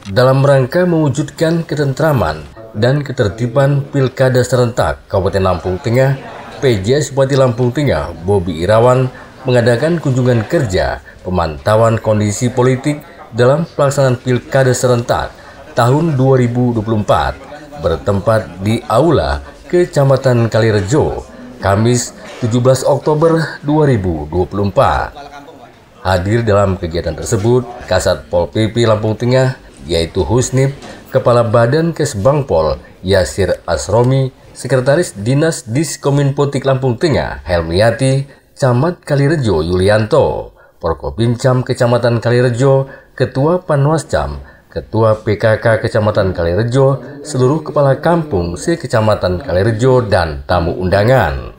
Dalam rangka mewujudkan ketentraman dan ketertiban Pilkada serentak Kabupaten Lampung Tengah, PJS Bupati Lampung Tengah Bobi Irawan mengadakan kunjungan kerja pemantauan kondisi politik dalam pelaksanaan Pilkada serentak tahun 2024 bertempat di Aula Kecamatan Kalirejo, Kamis 17 Oktober 2024. Hadir dalam kegiatan tersebut Kasat Pol PP Lampung Tengah yaitu Husnib, Kepala Badan Kesbangpol Yasir Asromi, Sekretaris Dinas Diskominfotik Lampung Tengah Helmiati, Camat Kalirejo Yulianto, Porkopimcam Kecamatan Kalirejo, Ketua Panwascam, Ketua PKK Kecamatan Kalirejo, seluruh kepala kampung se-Kecamatan Kalirejo, dan tamu undangan.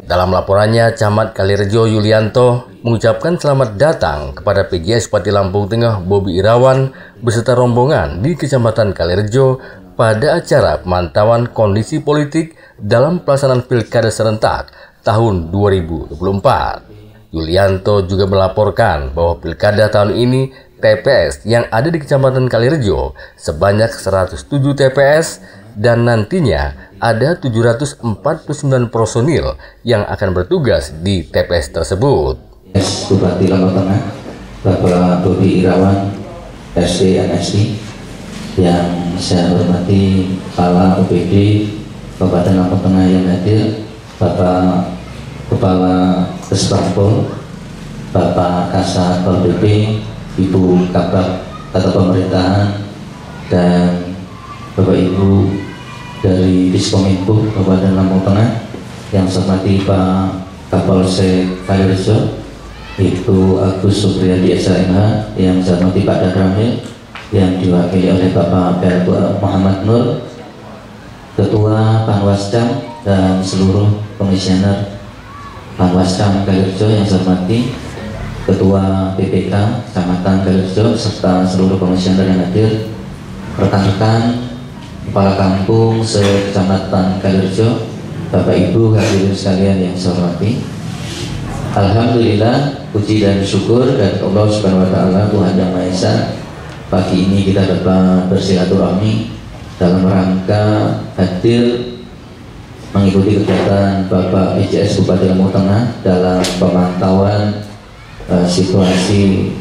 Dalam laporannya, Camat Kalirejo Yulianto mengucapkan selamat datang kepada PJS Bupati Lampung Tengah Bobi Irawan beserta rombongan di Kecamatan Kalirejo pada acara pemantauan kondisi politik dalam pelaksanaan Pilkada serentak tahun 2024. Yulianto juga melaporkan bahwa Pilkada tahun ini TPS yang ada di Kecamatan Kalirejo sebanyak 107 TPS dan nantinya ada 749 personil yang akan bertugas di TPS tersebut. Bupati Lampung Tengah, Bapak Bobi Irawan, SD MSI, yang saya hormati Kepala OPD Kabupaten Lampung Tengah yang hadir, Bapak Kepala Kesbangpol, Bapak Kasat Pol PP, Ibu Kabak Tata Pemerintahan, dan Bapak Ibu dari Diskominfo Kabupaten Lampung Tengah yang saya hormati Pak Kapolsek Kalirejo, Ibu Agus Supriyadi SMH, yang saya hormati Pak Dadramil yang diwakili oleh Bapak Bertu Muhammad Nur, Ketua Panwascam dan seluruh komisioner Panwascam Kalirejo yang saya hormati, Ketua PPK Kecamatan Kalirejo serta seluruh komisioner yang hadir, rekan-rekan Kepala Kampung se-Kecamatan Kalirejo, Bapak Ibu hadirin sekalian yang saya hormati. Alhamdulillah, puji dan syukur dari Allah Subhanahu wa taala Tuhan Yang Maha Esa. Pagi ini kita dapat bersilaturahmi dalam rangka hadir mengikuti kegiatan Bapak PJS Bupati Lampung Tengah dalam pemantauan situasi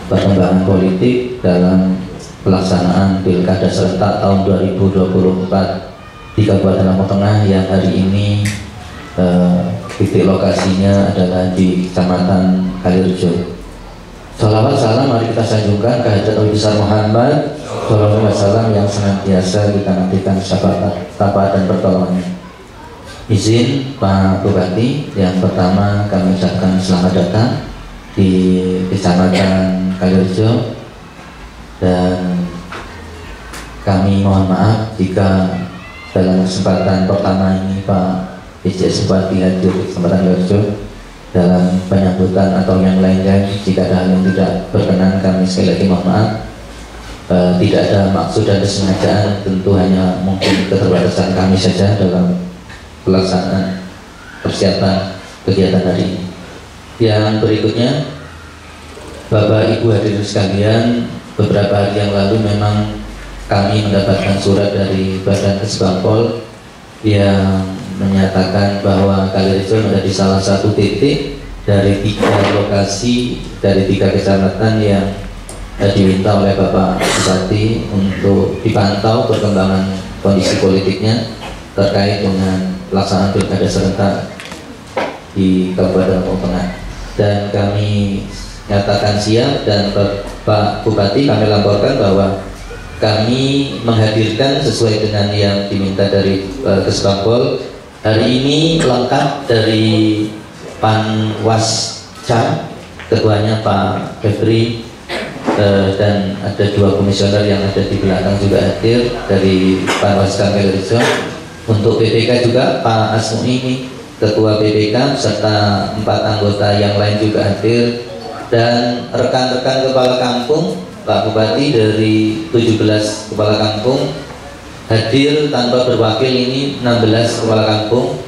perkembangan politik dalam pelaksanaan Pilkada serentak tahun 2024 di Kabupaten Lampung Tengah yang hari ini titik lokasinya adalah di Kecamatan Kalirejo. Salawat salam mari kita sanjungkan kehadirat Nabi besar Muhammad sallallahu alaihi wasallam yang senantiasa kita nantikan syafaat dan pertolongannya. Izin Pak Bupati, yang pertama kami ucapkan selamat datang di Kecamatan Kalirejo, dan kami mohon maaf jika dalam kesempatan pertama ini Pak PJS Bupati hadir di Kecamatan Kalirejo dalam penyambutan atau yang lainnya, jika ada hal yang tidak berkenan kami sekali lagi mohon maaf. Tidak ada maksud dan kesengajaan, tentu hanya mungkin keterbatasan kami saja dalam pelaksanaan persiapan kegiatan hari ini. Yang berikutnya, Bapak Ibu hadirin sekalian, beberapa hari yang lalu memang kami mendapatkan surat dari Badan Kesbangpol yang menyatakan bahwa Kalirejo menjadi salah satu titik dari 3 lokasi dari 3 kecamatan yang diminta oleh Bapak Bupati untuk dipantau perkembangan kondisi politiknya terkait dengan pelaksanaan Pilkada serentak di Kabupaten Lampung Tengah. Dan kami nyatakan siap, dan Pak Bupati kami laporkan bahwa kami menghadirkan sesuai dengan yang diminta dari Kesbangpol. Hari ini lengkap dari Panwascam, ketuanya Pak Febri, dan ada 2 komisioner yang ada di belakang juga hadir dari Panwascam Kalirejo. Untuk PPK juga Pak Asmuni, Ketua PPK, serta 4 anggota yang lain juga hadir, dan rekan-rekan kepala kampung Pak Bupati dari 17 kepala kampung hadir tanpa berwakil. Ini 16 kepala kampung.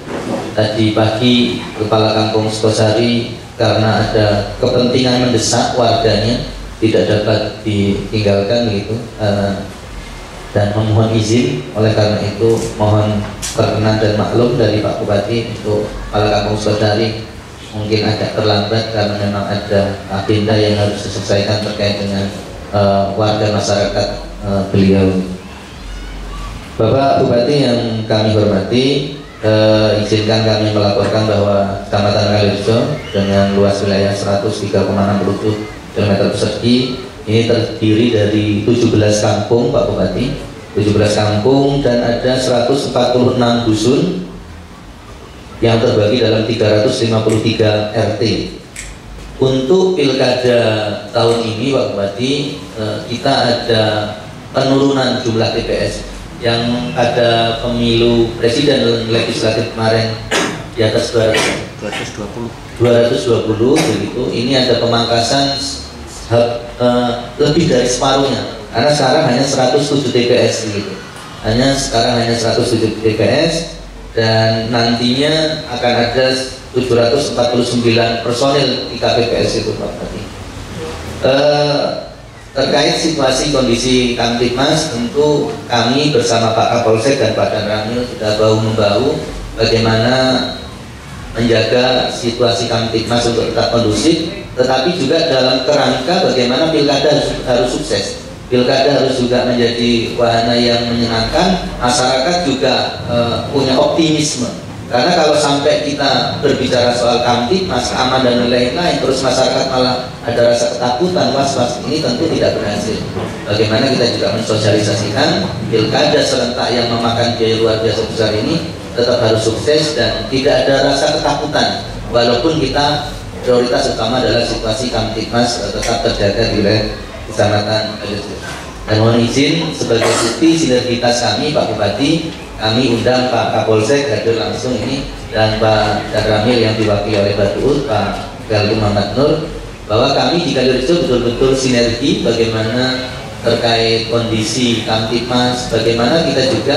Tadi pagi Kepala Kampung Sukosari karena ada kepentingan mendesak warganya tidak dapat ditinggalkan begitu, dan memohon izin. Oleh karena itu mohon perkenan dan maklum dari Pak Bupati untuk kepala kampung Sukadari mungkin agak terlambat karena memang ada agenda yang harus diselesaikan terkait dengan warga masyarakat beliau. Bapak Bupati yang kami hormati, izinkan kami melaporkan bahwa Kecamatan Kalirejo dengan luas wilayah 103,67 km persegi ini terdiri dari 17 kampung, Pak Bupati, 17 kampung, dan ada 146 dusun yang terbagi dalam 353 RT. Untuk pilkada tahun ini, Pak Bupati, kita ada penurunan jumlah TPS. Yang ada pemilu presiden dan legislatif kemarin di atas 220 begitu. Ini ada pemangkasan lebih dari separuhnya, karena sekarang hanya 107 TPS begitu. Sekarang hanya 107 TPS, dan nantinya akan ada 749 personil di KPPS itu, Pak Bupati. Terkait situasi kondisi Kamtibmas, tentu kami bersama Pak Kapolsek dan Pak Danramil sudah bahu-membahu bagaimana menjaga situasi Kamtibmas untuk tetap kondusif, tetapi juga dalam kerangka bagaimana pilkada harus sukses. Pilkada harus juga menjadi wahana yang menyenangkan, masyarakat juga punya optimisme. Karena kalau sampai kita berbicara soal Kamtibmas, aman dan lain-lain, terus masyarakat malah ada rasa ketakutan, was-was, ini tentu tidak berhasil. Bagaimana kita juga mensosialisasikan pilkada serentak yang memakan biaya luar biasa besar ini tetap harus sukses dan tidak ada rasa ketakutan, walaupun kita prioritas utama adalah situasi Kamtibmas tetap terjaga di wilayah Kecamatan Kalirejo. Dan mohon izin sebagai bukti sinergitas kami, Pak Bupati, kami undang Pak Kapolsek hadir langsung ini, dan Pak Danramil yang diwakili oleh Pak Duut, Pak Galung Muhammad Nur, bahwa kami di Kalirejo betul-betul sinergi bagaimana terkait kondisi Kamtibmas, bagaimana kita juga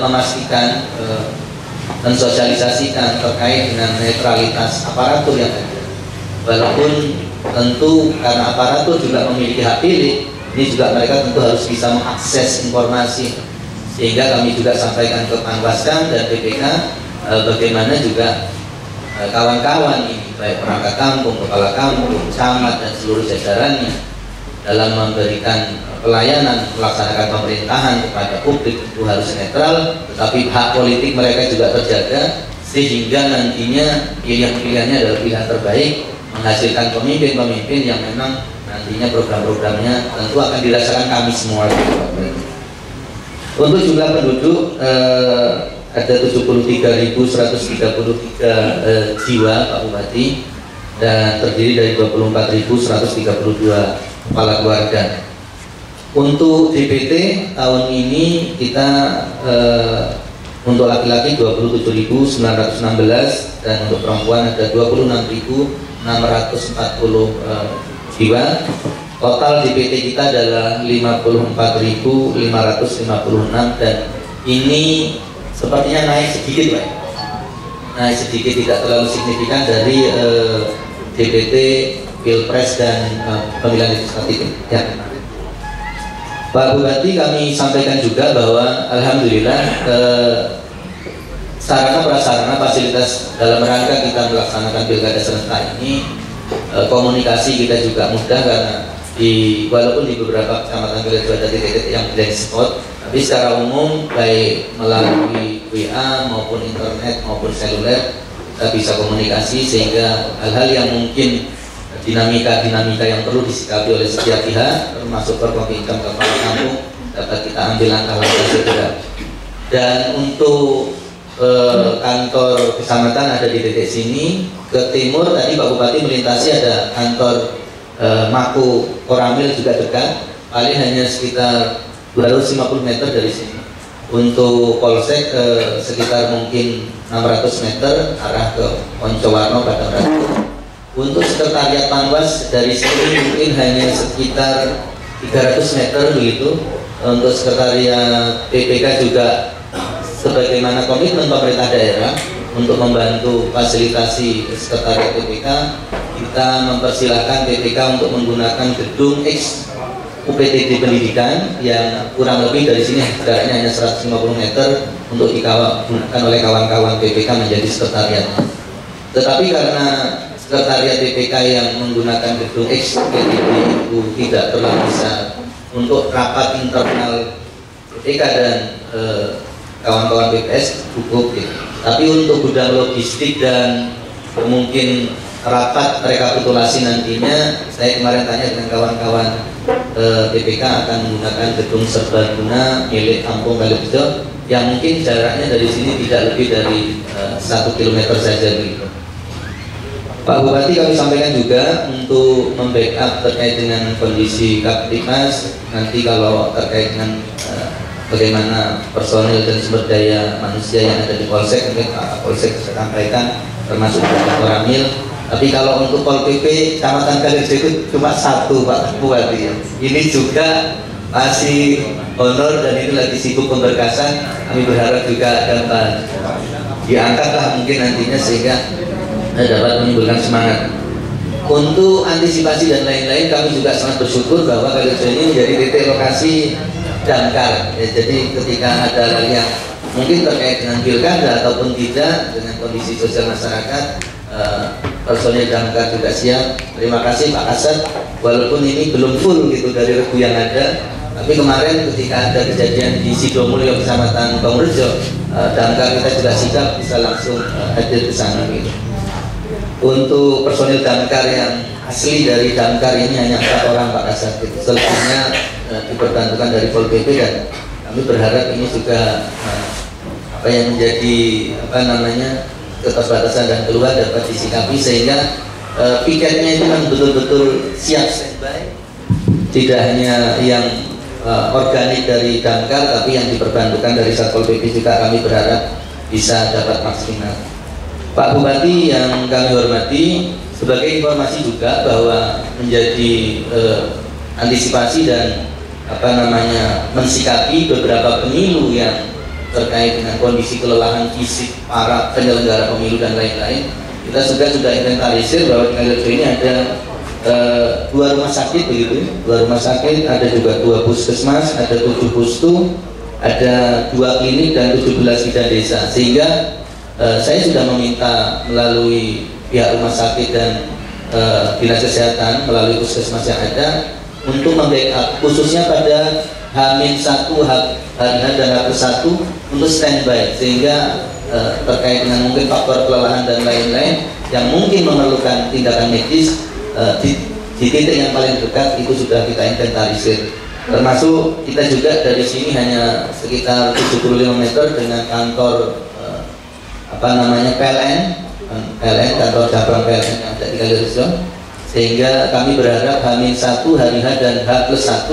memastikan mensosialisasikan terkait dengan netralitas aparatur yang ada. Walaupun tentu karena aparatur juga memiliki hak pilih, ini juga mereka tentu harus bisa mengakses informasi, sehingga kami juga sampaikan ke Panwascam dan PPK bagaimana juga kawan-kawan ini, baik perangkat kampung, kepala kampung, camat dan seluruh jajarannya dalam memberikan pelayanan melaksanakan pemerintahan kepada publik itu harus netral, tetapi hak politik mereka juga terjaga, sehingga nantinya pilihan-pilihannya adalah pilihan terbaik, menghasilkan pemimpin-pemimpin yang memang nantinya program-programnya tentu akan dirasakan kami semua. Untuk jumlah penduduk ada 73.133 jiwa, Pak Bupati, dan terdiri dari 24.132 kepala keluarga. Untuk DPT tahun ini kita untuk laki-laki 27.916 dan untuk perempuan ada 26.640 jiwa. Total DPT kita adalah 54.556 dan ini sepertinya naik sedikit, Pak. Naik sedikit, tidak terlalu signifikan dari DPT Pilpres dan pemilihan legislatif. Ya. Pak Bupati, kami sampaikan juga bahwa alhamdulillah sarana prasarana fasilitas dalam rangka kita melaksanakan pilkada serentak ini, komunikasi kita juga mudah karena walaupun di beberapa kecamatan Kalirejo ada titik-titik yang blank spot, tapi secara umum baik melalui WA maupun internet maupun seluler kita bisa komunikasi, sehingga hal-hal yang mungkin dinamika yang perlu disikapi oleh setiap pihak termasuk Forkompinda kepala kampung dapat kita ambil langkah-langkah segera. Dan untuk kantor kecamatan ada di titik sini. Ke timur tadi Pak Bupati melintasi ada kantor Mako Koramil juga dekat, paling hanya sekitar 250 meter dari sini. Untuk Polsek sekitar mungkin 600 meter arah ke Poncowarno Padang Ratu. Untuk sekretariat Panwas dari sini mungkin hanya sekitar 300 meter begitu. Untuk sekretariat PPK juga sebagaimana komitmen pemerintah daerah untuk membantu fasilitasi sekretariat PPK, kita mempersilahkan PPK untuk menggunakan gedung X UPTD Pendidikan yang kurang lebih dari sini jaraknya hanya 150 meter untuk digunakan oleh kawan-kawan PPK menjadi sekretariatnya. Tetapi karena sekretariat PPK yang menggunakan gedung X UPTD itu tidak terlalu besar untuk rapat internal PPK dan kawan-kawan BPS cukup gitu. Tapi untuk gudang logistik dan mungkin rapat rekapitulasi nantinya, saya kemarin tanya dengan kawan-kawan PPK akan menggunakan gedung serbaguna milik Kampung Kalirejo yang mungkin jaraknya dari sini tidak lebih dari 1 km saja begitu. Pak Bupati, kami sampaikan juga untuk membackup terkait dengan kondisi Kaptimas, nanti kalau terkait dengan bagaimana personil dan sumber daya manusia yang ada di Polsek, mungkin Pak Polsek bisa sampaikan termasuk Pak Koramil. Tapi kalau untuk Pol PP Kecamatan Kalirejo itu cuma 1 Pak Bupati. Ini juga masih honor dan ini lagi sibuk pemberkasan. Kami berharap juga dapat diangkatlah mungkin nantinya sehingga dapat menimbulkan semangat. Untuk antisipasi dan lain-lain, kami juga sangat bersyukur bahwa Kalirejo ini menjadi titik lokasi damkar. Ya, jadi ketika ada hal yang mungkin terkait dengan pilkada ataupun tidak dengan kondisi sosial masyarakat, personil damkar juga siap. Terima kasih Pak Kasat, walaupun ini belum full gitu dari regu yang ada, tapi kemarin ketika ada kejadian di Sidomulyo Kecamatan Pamrejo, damkar kita juga sigap bisa langsung hadir ke sana gitu. Untuk personil damkar yang asli dari damkar ini hanya 4 orang Pak Kasat gitu. Selebihnya diperbantukan dari Pol PP dan kami berharap ini juga apa yang menjadi keterbatasan dan keluar dapat disikapi sehingga piketnya itu kan betul-betul siap standby, tidak hanya yang organik dari damkar tapi yang diperbantukan dari Satpol PP juga kami berharap bisa dapat maksimal. Pak Bupati yang kami hormati, sebagai informasi juga bahwa menjadi antisipasi dan mensikapi beberapa pemilu yang terkait dengan kondisi kelelahan fisik para penyelenggara pemilu dan lain-lain, kita sudah inventarisir bahwa di Kalirejo ini ada 2 rumah sakit begitu, 2 rumah sakit, ada juga 2 puskesmas, ada 7 pustu, ada 2 klinik dan 17 bidan desa. Sehingga saya sudah meminta melalui pihak rumah sakit dan dinas kesehatan melalui puskesmas yang ada untuk membackup khususnya pada H-1, H dan H+1 untuk standby, sehingga terkait dengan mungkin faktor kelelahan dan lain-lain yang mungkin memerlukan tindakan medis di titik yang paling dekat itu sudah kita inventarisir. Termasuk kita juga dari sini hanya sekitar 75 meter dengan kantor PLN, kantor cabang PLN yang ada di Kalirejo, sehingga kami berharap H-1, hari H dan H+1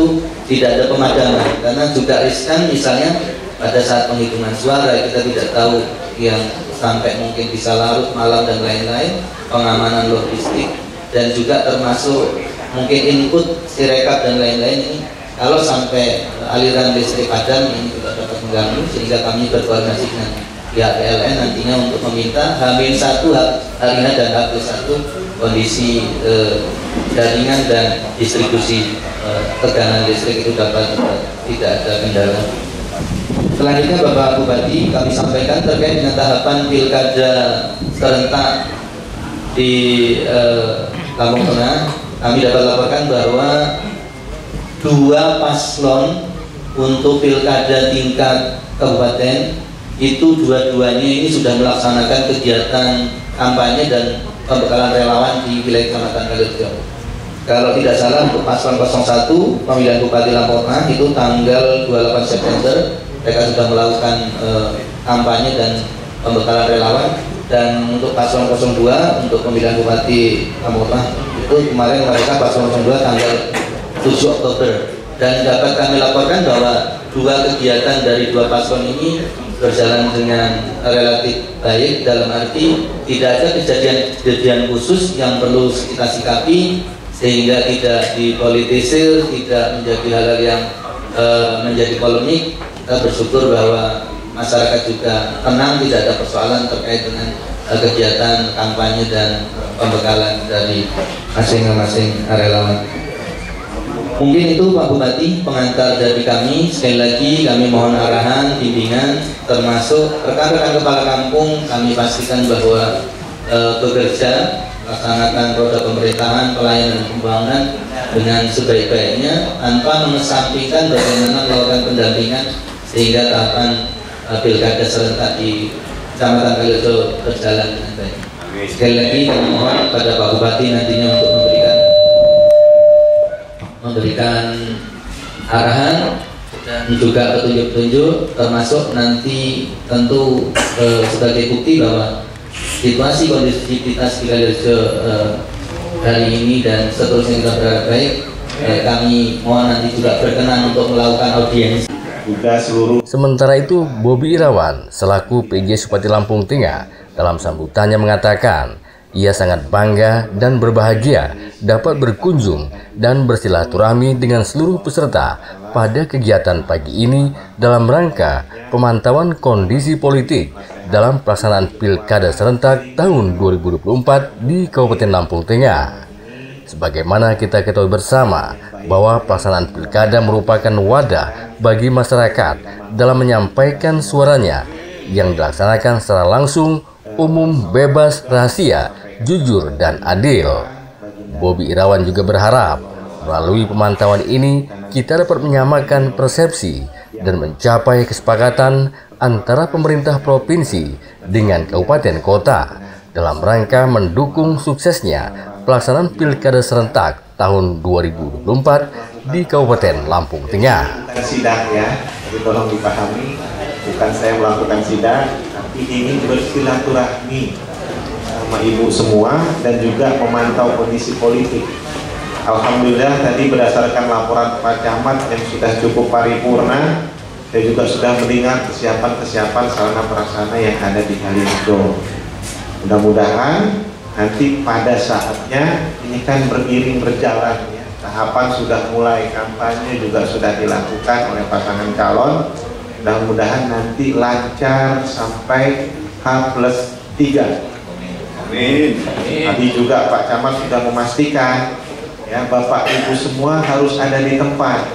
tidak ada pemadaman karena juga riskan misalnya pada saat penghitungan suara kita tidak tahu yang sampai mungkin bisa larut malam dan lain-lain, pengamanan logistik dan juga termasuk mungkin input sirekap dan lain-lain ini kalau sampai aliran listrik padam ini juga dapat mengganggu, sehingga kami berkoordinasi dengan pihak PLN nantinya untuk meminta H-1 hari H dan H+1 kondisi jaringan dan distribusi tegangan listrik itu dapat tidak ada kendala. Selanjutnya Bapak Bupati, kami sampaikan terkait dengan tahapan pilkada serentak di Lampung Tengah. Kami dapat laporkan bahwa 2 paslon untuk pilkada tingkat kabupaten itu dua-duanya ini sudah melaksanakan kegiatan kampanye dan pembekalan relawan di wilayah Kecamatan Kalirejo. Kalau tidak salah untuk paslon 01 pemilihan Bupati Lampung Tengah itu tanggal 28 September mereka sudah melakukan kampanye dan pembekalan relawan, dan untuk paslon 02 untuk pemilihan Bupati Lampung Tengah itu kemarin mereka paslon 02 tanggal 7 Oktober, dan dapat kami laporkan bahwa 2 kegiatan dari 2 paslon ini berjalan dengan relatif baik, dalam arti tidak ada kejadian khusus yang perlu kita sikapi sehingga tidak dipolitisir, tidak menjadi hal-hal yang menjadi polemik. Kita bersyukur bahwa masyarakat juga tenang, tidak ada persoalan terkait dengan kegiatan kampanye dan pembekalan dari masing-masing relawan. Mungkin itu Pak Bupati pengantar dari kami. Sekali lagi kami mohon arahan, bimbingan, termasuk rekan-rekan kepala kampung. Kami pastikan bahwa bekerja, laksanakan roda pemerintahan, pelayanan dan pembangunan dengan sebaik-baiknya tanpa mengesampingkan bagaimana melakukan pendampingan sehingga tahapan pilkada serentak di Kecamatan Kalirejo berjalan dengan baik. Sekali lagi kami mohon pada Pak Bupati nantinya untuk memberikan arahan dan juga petunjuk-petunjuk, termasuk nanti tentu sebagai bukti bahwa situasi kondisivitas di Kalirejo hari ini dan seterusnya kita berharap baik. Kami mohon nanti juga berkenan untuk melakukan audiensi. Sementara itu, Bobi Irawan selaku PJ Bupati Lampung Tengah dalam sambutannya mengatakan ia sangat bangga dan berbahagia dapat berkunjung dan bersilaturahmi dengan seluruh peserta pada kegiatan pagi ini dalam rangka pemantauan kondisi politik dalam pelaksanaan Pilkada serentak tahun 2024 di Kabupaten Lampung Tengah. Sebagaimana kita ketahui bersama bahwa pelaksanaan Pilkada merupakan wadah bagi masyarakat dalam menyampaikan suaranya yang dilaksanakan secara langsung, umum, bebas, rahasia, jujur, dan adil. Bobi Irawan juga berharap melalui pemantauan ini kita dapat menyamakan persepsi dan mencapai kesepakatan antara pemerintah provinsi dengan kabupaten kota dalam rangka mendukung suksesnya pelaksanaan Pilkada serentak tahun 2024 di Kabupaten Lampung Tengah. Sidak ya, jadi tolong dipahami, bukan saya melakukan sidak, tapi ini bersilaturahmi sama ibu semua dan juga memantau kondisi politik. Alhamdulillah tadi berdasarkan laporan Pak Camat yang sudah cukup paripurna, saya juga sudah mendengar kesiapan-kesiapan sarana prasarana yang ada di Kalirejo. Mudah-mudahan nanti pada saatnya ini kan beriring berjalan ya, tahapan sudah mulai, kampanye juga sudah dilakukan oleh pasangan calon. Mudah-mudahan nanti lancar sampai H+3. Amin. Tadi juga Pak Camat sudah memastikan ya, Bapak Ibu semua harus ada di tempat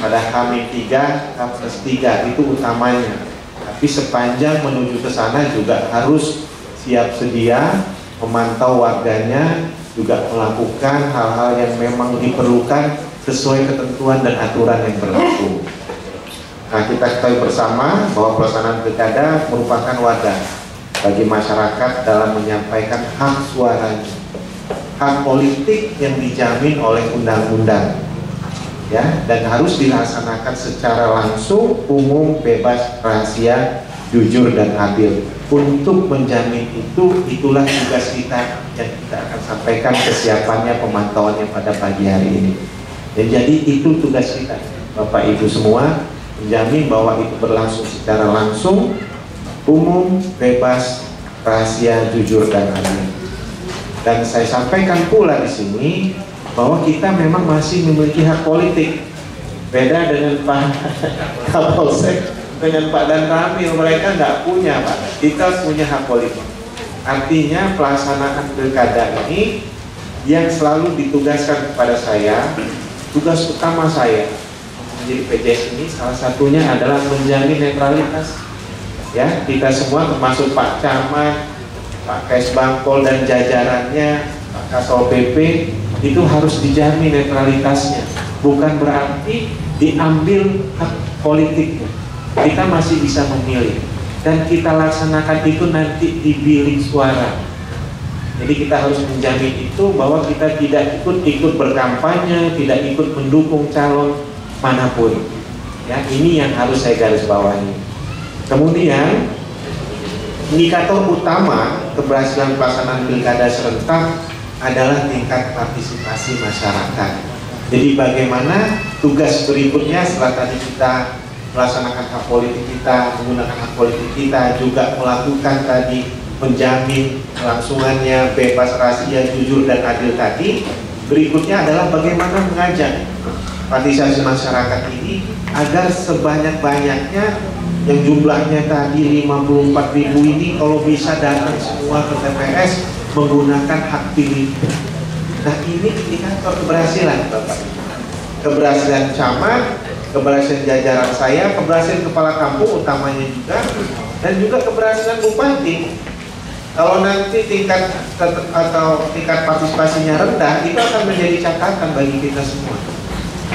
pada H-3, H+3 itu utamanya. Tapi sepanjang menuju ke sana juga harus siap sedia memantau warganya, juga melakukan hal-hal yang memang diperlukan sesuai ketentuan dan aturan yang berlaku. Nah, kita ketahui bersama bahwa pelaksanaan pilkada merupakan wadah bagi masyarakat dalam menyampaikan hak suaranya, hak politik yang dijamin oleh undang-undang, ya, dan harus dilaksanakan secara langsung, umum, bebas, rahasia, jujur, dan adil. Untuk menjamin itu, itulah tugas kita yang kita akan sampaikan kesiapannya, pemantauannya pada pagi hari ini. Dan jadi itu tugas kita, Bapak Ibu semua, menjamin bahwa itu berlangsung secara langsung, umum, bebas, rahasia, jujur, dan adil. Dan saya sampaikan pula di sini bahwa kita memang masih memiliki hak politik. Beda dengan Pak Kapolsek, dengan Pak Dan Ramil, mereka nggak punya, Pak. Kita punya hak politik. Artinya pelaksanaan pilkada ini yang selalu ditugaskan kepada saya, tugas utama saya menjadi PJS ini salah satunya adalah menjamin netralitas. Ya, kita semua termasuk Pak Camat, Pak Kesbangpol dan jajarannya, Pak Kasol PP itu harus dijamin netralitasnya. Bukan berarti diambil hak politiknya. Kita masih bisa memilih dan kita laksanakan itu nanti di bilik suara. Jadi kita harus menjamin itu bahwa kita tidak ikut berkampanye, tidak ikut mendukung calon manapun. Ya, ini yang harus saya garis bawahi. Kemudian indikator utama keberhasilan pelaksanaan pilkada serentak adalah tingkat partisipasi masyarakat. Jadi bagaimana tugas berikutnya setelah tadi kita melaksanakan hak politik kita, menggunakan hak politik kita, juga melakukan tadi menjamin kelangsungannya, bebas, rahasia, jujur, dan adil tadi. Berikutnya adalah bagaimana mengajak partisipasi masyarakat ini agar sebanyak-banyaknya yang jumlahnya tadi 54.000 ini kalau bisa datang semua ke TPS menggunakan hak pilih. Nah, ini indikator keberhasilan Bapak. Keberhasilan camat, keberhasilan jajaran saya, keberhasilan kepala kampung utamanya juga, dan juga keberhasilan bupati. Kalau nanti tingkat partisipasinya rendah, itu akan menjadi catatan bagi kita semua.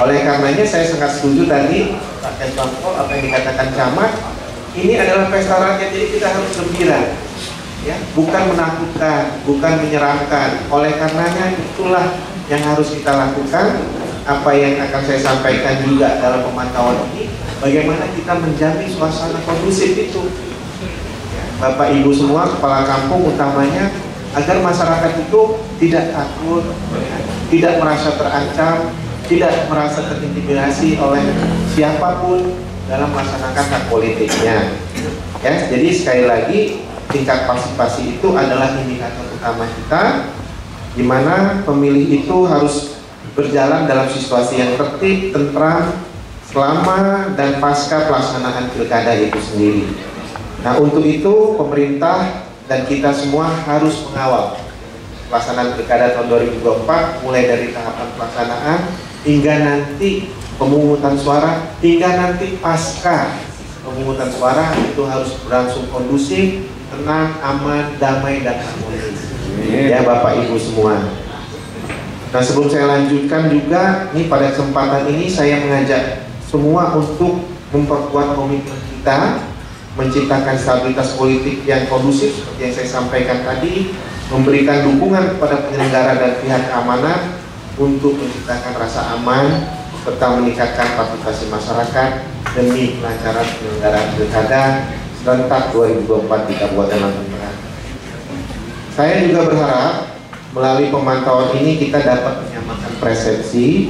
Oleh karenanya saya sangat setuju tadi Pak Kesbangko apa yang dikatakan camat. Ini adalah pesta rakyat, jadi kita harus gembira, ya, bukan menakutkan, bukan menyeramkan. Oleh karenanya itulah yang harus kita lakukan. Apa yang akan saya sampaikan juga dalam pemantauan ini, bagaimana kita menjamin suasana kondusif itu, ya, Bapak Ibu semua, kepala kampung utamanya, agar masyarakat itu tidak takut, ya, tidak merasa terancam, tidak merasa terintimidasi oleh siapapun dalam melaksanakan hak politiknya. Ya, jadi sekali lagi tingkat partisipasi itu adalah indikator utama kita, di mana pemilih itu harus berjalan dalam situasi yang tertib, tentram, selama dan pasca pelaksanaan pilkada itu sendiri. Nah, untuk itu pemerintah dan kita semua harus mengawal pelaksanaan pilkada tahun 2024 mulai dari tahapan pelaksanaan hingga nanti pemungutan suara, hingga nanti pasca pemungutan suara itu harus berlangsung kondusif, tenang, aman, damai, dan harmonis. Ya Bapak Ibu semua. Nah, sebelum saya lanjutkan juga, nih pada kesempatan ini saya mengajak semua untuk memperkuat komitmen kita, menciptakan stabilitas politik yang kondusif seperti yang saya sampaikan tadi, memberikan dukungan kepada penyelenggara dan pihak keamanan untuk menciptakan rasa aman serta meningkatkan partisipasi masyarakat demi kelancaran penyelenggaraan pilkada serentak 2024 di Kabupaten Lampung Tengah. Saya juga berharap melalui pemantauan ini kita dapat menyamakan persepsi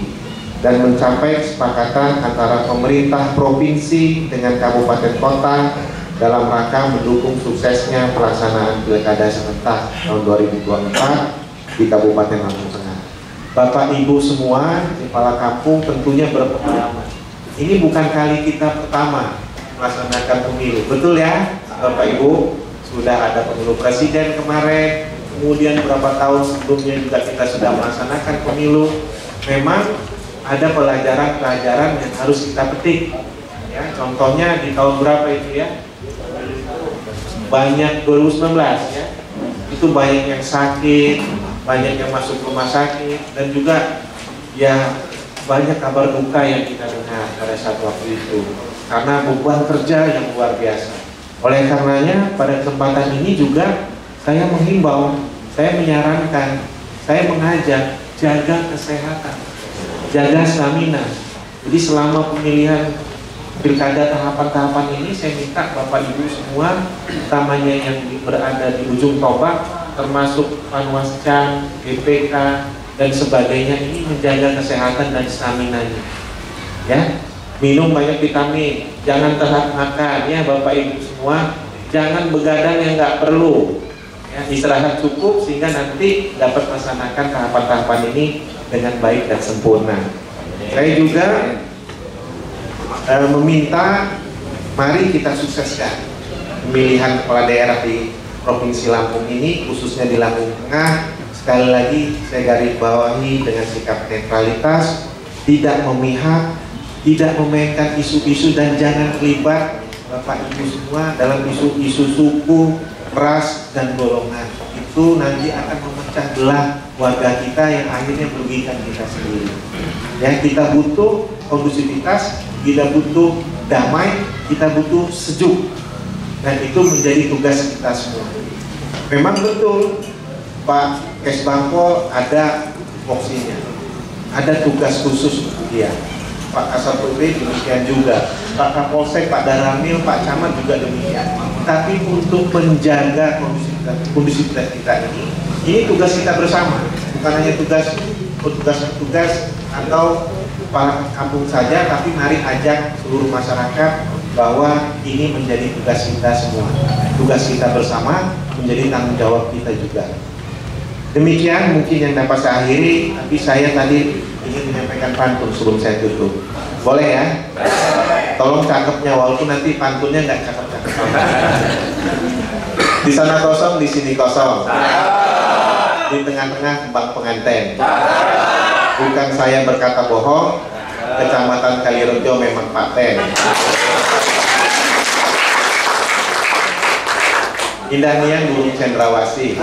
dan mencapai kesepakatan antara pemerintah provinsi dengan kabupaten kota dalam rangka mendukung suksesnya pelaksanaan pilkada serentak tahun 2024 di Kabupaten Lampung Tengah. Bapak Ibu semua, kepala kampung tentunya berpengalaman. Ini bukan kali kita pertama melaksanakan pemilu, betul ya Bapak Ibu? Sudah ada pemilu presiden kemarin, kemudian beberapa tahun sebelumnya juga kita sudah melaksanakan pemilu. Memang ada pelajaran-pelajaran yang harus kita petik. Ya, contohnya di tahun berapa itu ya? Banyak 2019 ya. Itu banyak yang sakit, banyak yang masuk rumah sakit, dan juga ya banyak kabar duka yang kita dengar pada saat waktu itu karena beban kerja yang luar biasa. Oleh karenanya pada kesempatan ini juga saya menghimbau, saya menyarankan, saya mengajak jaga kesehatan, jaga stamina. Jadi selama pemilihan pilkada tahapan-tahapan ini saya minta Bapak Ibu semua, utamanya yang berada di ujung tombak termasuk Panwascam, GPK dan sebagainya, ini menjaga kesehatan dan stamina-nya. Ya, minum banyak vitamin, jangan telat makan ya Bapak Ibu semua, jangan begadang yang nggak perlu. Ya, istirahat cukup sehingga nanti dapat melaksanakan tahapan-tahapan ini dengan baik dan sempurna. Saya juga meminta mari kita sukseskan pemilihan kepala daerah di Provinsi Lampung ini, khususnya di Lampung Tengah. Sekali lagi saya garis bawahi dengan sikap netralitas, tidak memihak, tidak memainkan isu-isu, dan jangan terlibat Bapak Ibu semua dalam isu-isu suku, ras, dan golongan. Itu nanti akan memecah belah warga kita yang akhirnya merugikan kita sendiri. Ya, kita butuh kondusivitas, kita butuh damai, kita butuh sejuk, dan itu menjadi tugas kita semua. Memang betul Pak Kesbangko ada voksinya, ada tugas khusus untuk dia. Pak Kasatpol demikian juga, Pak Kapolsek, Pak Daramil, Pak Camat juga demikian. Tapi untuk menjaga kondusivitas kita ini tugas kita bersama, bukan hanya tugas atau kepala kampung saja, tapi mari ajak seluruh masyarakat bahwa ini menjadi tugas kita semua, tugas kita bersama, menjadi tanggung jawab kita juga. Demikian mungkin yang dapat saya akhiri, tapi saya tadi ingin menyampaikan pantun sebelum saya tutup. Boleh ya? Tolong cakepnya, walaupun nanti pantunnya nggak cakep-cakep. Di sana kosong, di sini kosong. Di tengah-tengah bak penganten. Bukan saya berkata bohong, Kecamatan Kalirejo memang paten. Indah nian burung cendrawasih.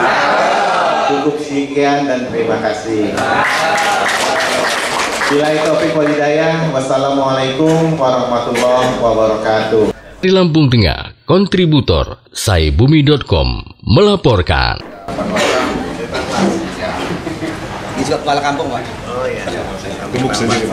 Cukup sekian dan terima kasih. Billahi taufiq wal hidayah. Wassalamualaikum warahmatullahi wabarakatuh. Di Lampung Tengah, kontributor saibumi.com melaporkan. Ini juga kepala kampung, Pak. Oh iya. Gemuk sendiri.